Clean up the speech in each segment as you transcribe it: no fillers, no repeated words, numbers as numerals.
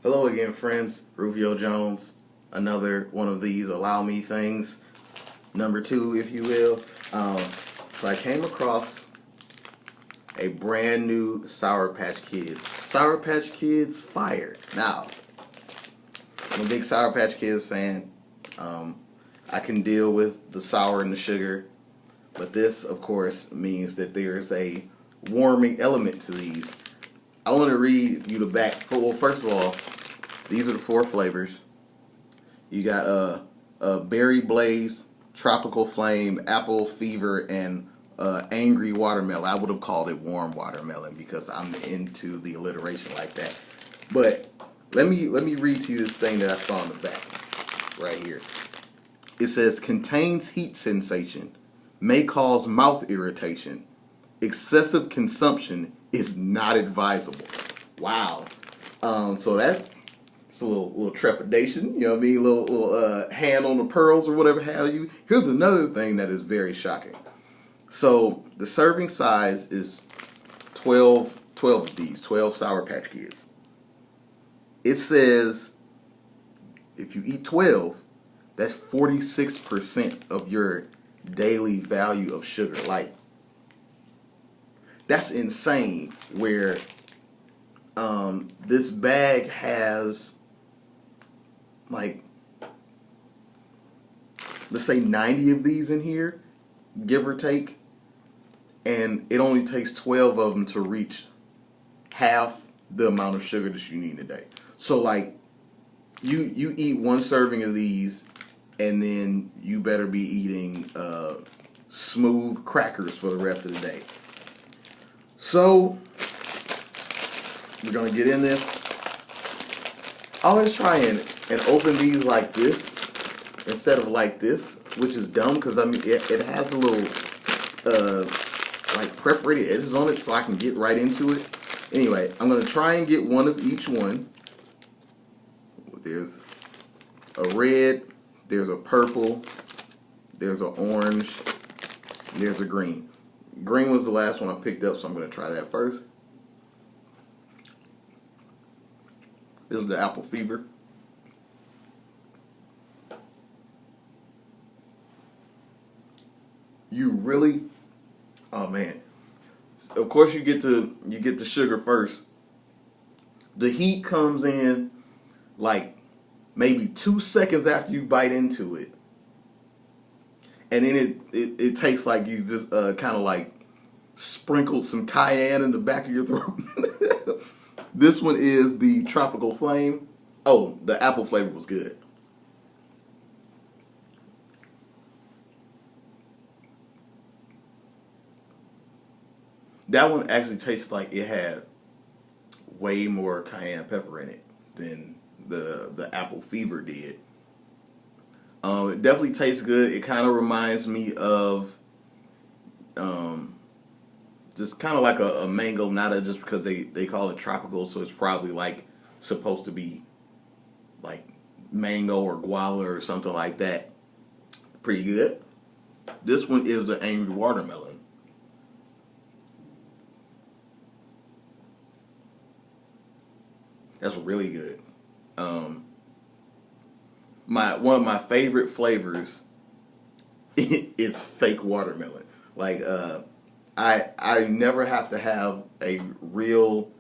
Hello again, friends. Rufio Jones. Another one of these allow me things. Number 2, if you will. So I came across a brand new Sour Patch Kids. Sour Patch Kids fire. Now, I'm a big Sour Patch Kids fan. I can deal with the sour and the sugar. But this, of course, means that there's a warming element to these. I want to read you the back. Well, first of all, these are the 4 flavors. You got a Berry Blaze, Tropical Flame, Apple Fever, and Angry Watermelon. I would have called it Warm Watermelon because I'm into the alliteration like that. But let me read to you this thing that I saw in the back right here. It says, contains heat sensation, may cause mouth irritation. Excessive consumption is not advisable. Wow. So that's a little trepidation, you know what I mean? Little hand on the pearls or whatever have you. Here's another thing that is very shocking. So the serving size is 12 of these, 12 Sour Patch Kids. It says if you eat 12, that's 46% of your daily value of sugar. Like, that's insane. Where this bag has, like, let's say 90 of these in here, give or take, and it only takes 12 of them to reach half the amount of sugar that you need a day. So, like, you eat one serving of these, and then you better be eating smooth crackers for the rest of the day. So, we're going to get in this. I always try and open these like this instead of like this, which is dumb because, I mean, it has a little, like, perforated edges on it so I can get right into it. Anyway, I'm going to try and get one of each one. There's a red, there's a purple, there's an orange, there's a green. Green was the last one I picked up, so I'm going to try that first. This is the Apple Fever. You really, oh man. Of course you get the sugar first. The heat comes in like maybe 2 seconds after you bite into it. And then it tastes like you just kind of like sprinkled some cayenne in the back of your throat. This one is the Tropical Flame. Oh, the apple flavor was good. That one actually tastes like it had way more cayenne pepper in it than the Apple Fever did. It definitely tastes good. It kind of reminds me of just kind of like a mango, not just because they call it tropical, so it's probably like supposed to be like mango or guava or something like that. Pretty good. This one is the Angry Watermelon. That's really good. One of my favorite flavors is fake watermelon. Like, I never have to have a real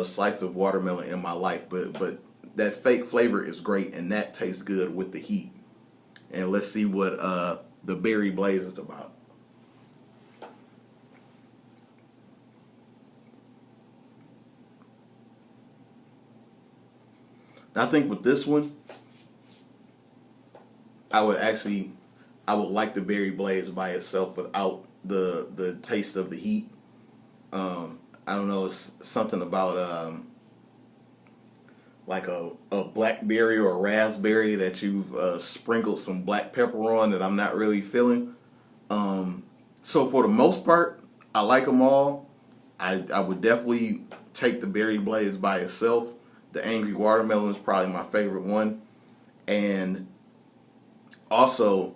slice of watermelon in my life, but that fake flavor is great, and that tastes good with the heat. And let's see what the Berry Blaze is about. I think with this one, I would like the Berry Blaze by itself without the taste of the heat. I don't know, it's something about like a blackberry or a raspberry that you've sprinkled some black pepper on that I'm not really feeling. So for the most part, I like them all. I would definitely take the Berry Blaze by itself. The Angry Watermelon is probably my favorite one. And also,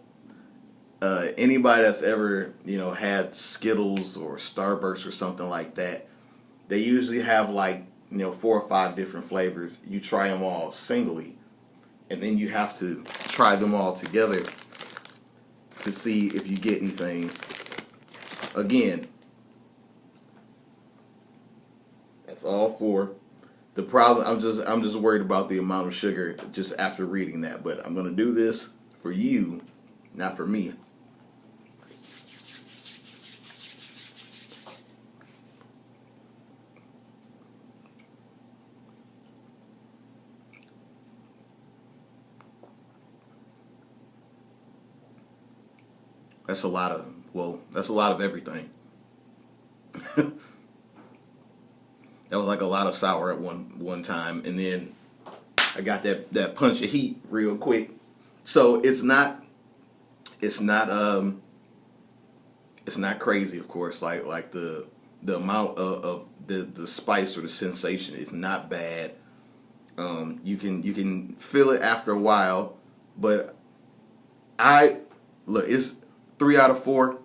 anybody that's ever, had Skittles or Starburst or something like that, they usually have like 4 or 5 different flavors. You try them all singly, and then you have to try them all together to see if you get anything. Again, that's all 4. The problem, I'm just worried about the amount of sugar just after reading that. But I'm gonna do this for you, not for me. That's a lot of everything. That was like a lot of sour at one time, and then I got that punch of heat real quick. So it's not crazy, of course. Like the amount of the spice or the sensation is not bad. You can feel it after a while, but it's 3 out of 4.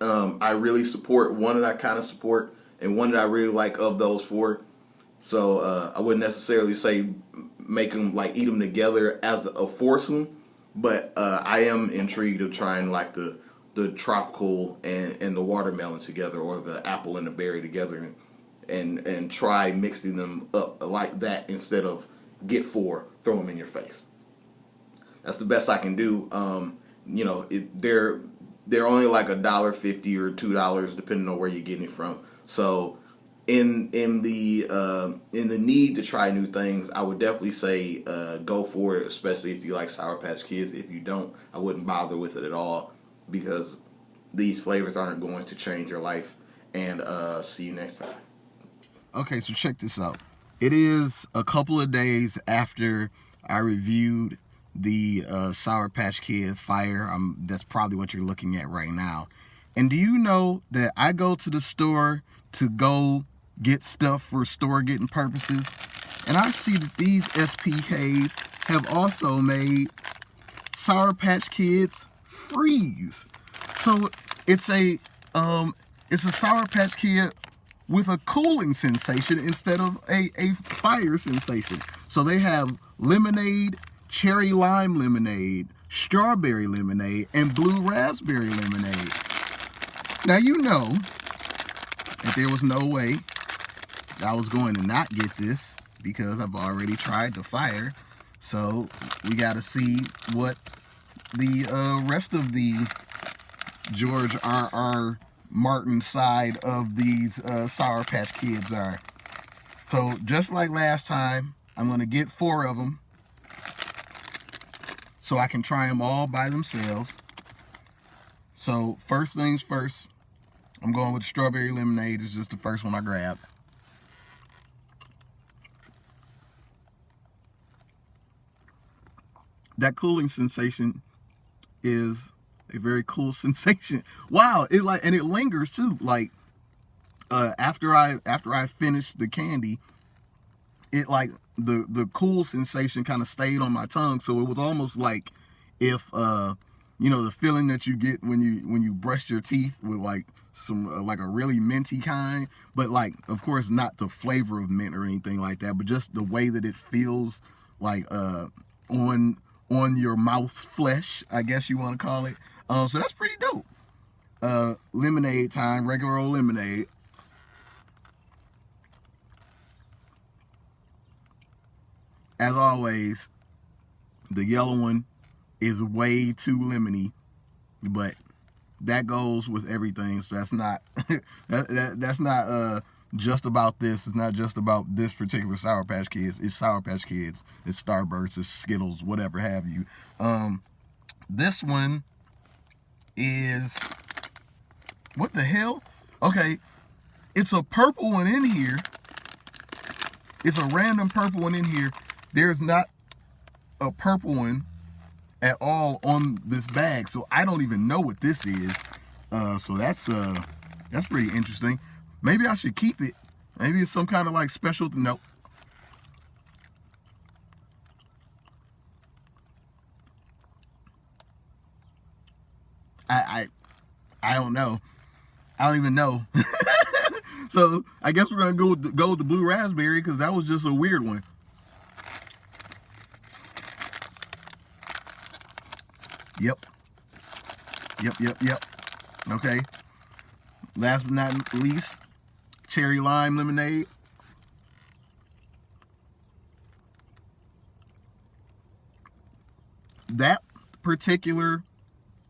I really support one that I kind of support, and one that I really like of those 4. So I wouldn't necessarily say make them eat them together as a foursome, but I am intrigued of trying the tropical and the watermelon together, or the apple and the berry together, and try mixing them up like that instead of get 4, throw them in your face. That's the best I can do. They're only like $1.50 or $2 depending on where you're getting it from. So in the need to try new things, I would definitely say go for it, especially if you like Sour Patch Kids. If you don't, I wouldn't bother with it at all, because these flavors aren't going to change your life. And see you next time. Okay, so check this out. It is a couple of days after I reviewed the Sour Patch Kid Fire. That's probably what you're looking at right now. And do you know that I go to the store to go get stuff for store getting purposes, and I see that these SPKs have also made Sour Patch Kids Freeze. So it's a Sour Patch Kid with a cooling sensation instead of a fire sensation. So they have lemonade, cherry lime lemonade, strawberry lemonade, and blue raspberry lemonade. Now you know that there was no way I was going to not get this, because I've already tried the fire. So we got to see what the rest of the George R.R. Martin side of these Sour Patch Kids are. So just like last time, I'm going to get 4 of them so I can try them all by themselves. So first things first, I'm going with strawberry lemonade. It's just the first one I grabbed. That cooling sensation is a very cool sensation. Wow, and it lingers too. After I finished the candy, it the cool sensation kind of stayed on my tongue. So it was almost like if the feeling that you get when you brush your teeth with some a really minty kind, but of course not the flavor of mint or anything like that, but just the way that it feels on your mouth's flesh, I guess you want to call it. So that's pretty dope. Lemonade time, regular old lemonade. As always, the yellow one is way too lemony, but that goes with everything. So that's not that's not just about this. It's not just about this particular Sour Patch Kids. It's Sour Patch Kids. It's Starburst. It's Skittles. Whatever have you. This one is, what the hell? Okay, it's a purple one in here. It's a random purple one in here. There's not a purple one at all on this bag, so I don't even know what this is. So that's pretty interesting. Maybe I should keep it. Maybe it's some kind of special. Nope. I don't know. I don't even know. So I guess we're gonna go with the blue raspberry because that was just a weird one. Yep. Okay. Last but not least, cherry lime lemonade. That particular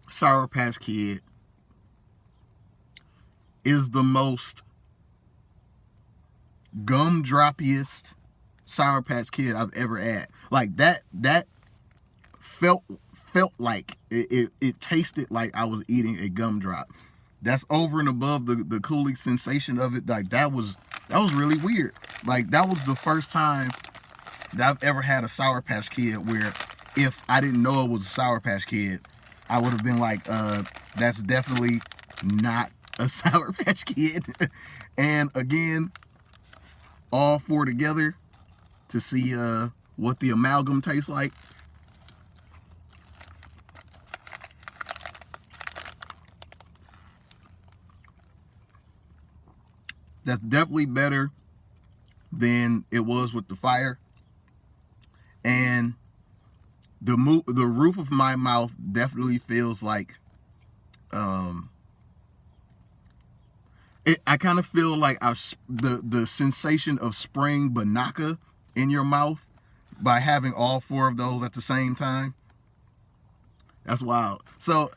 Sour Patch Kid is the most gumdroppiest Sour Patch Kid I've ever had. Like that felt like it tasted like I was eating a gumdrop. That's over and above the cooling sensation of it. Like that was really weird. Like that was the first time that I've ever had a Sour Patch Kid where if I didn't know it was a Sour Patch Kid, I would have been like, that's definitely not a Sour Patch Kid. And again, all four together to see what the amalgam tastes like. That's definitely better than it was with the fire. And the roof of my mouth definitely feels like I kind of feel like the sensation of spraying Banaka in your mouth by having all four of those at the same time. That's wild. So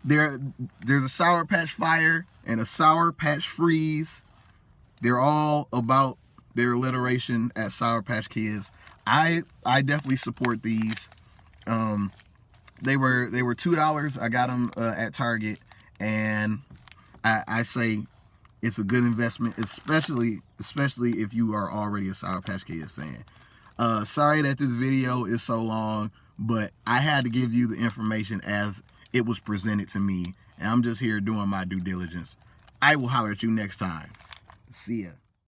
there's a Sour Patch Fire and a Sour Patch Freeze. They're all about their alliteration at Sour Patch Kids. I definitely support these. They were $2. I got them at Target, and I say it's a good investment, especially if you are already a Sour Patch Kids fan. Sorry that this video is so long, but I had to give you the information as it was presented to me, and I'm just here doing my due diligence. I will holler at you next time. See ya.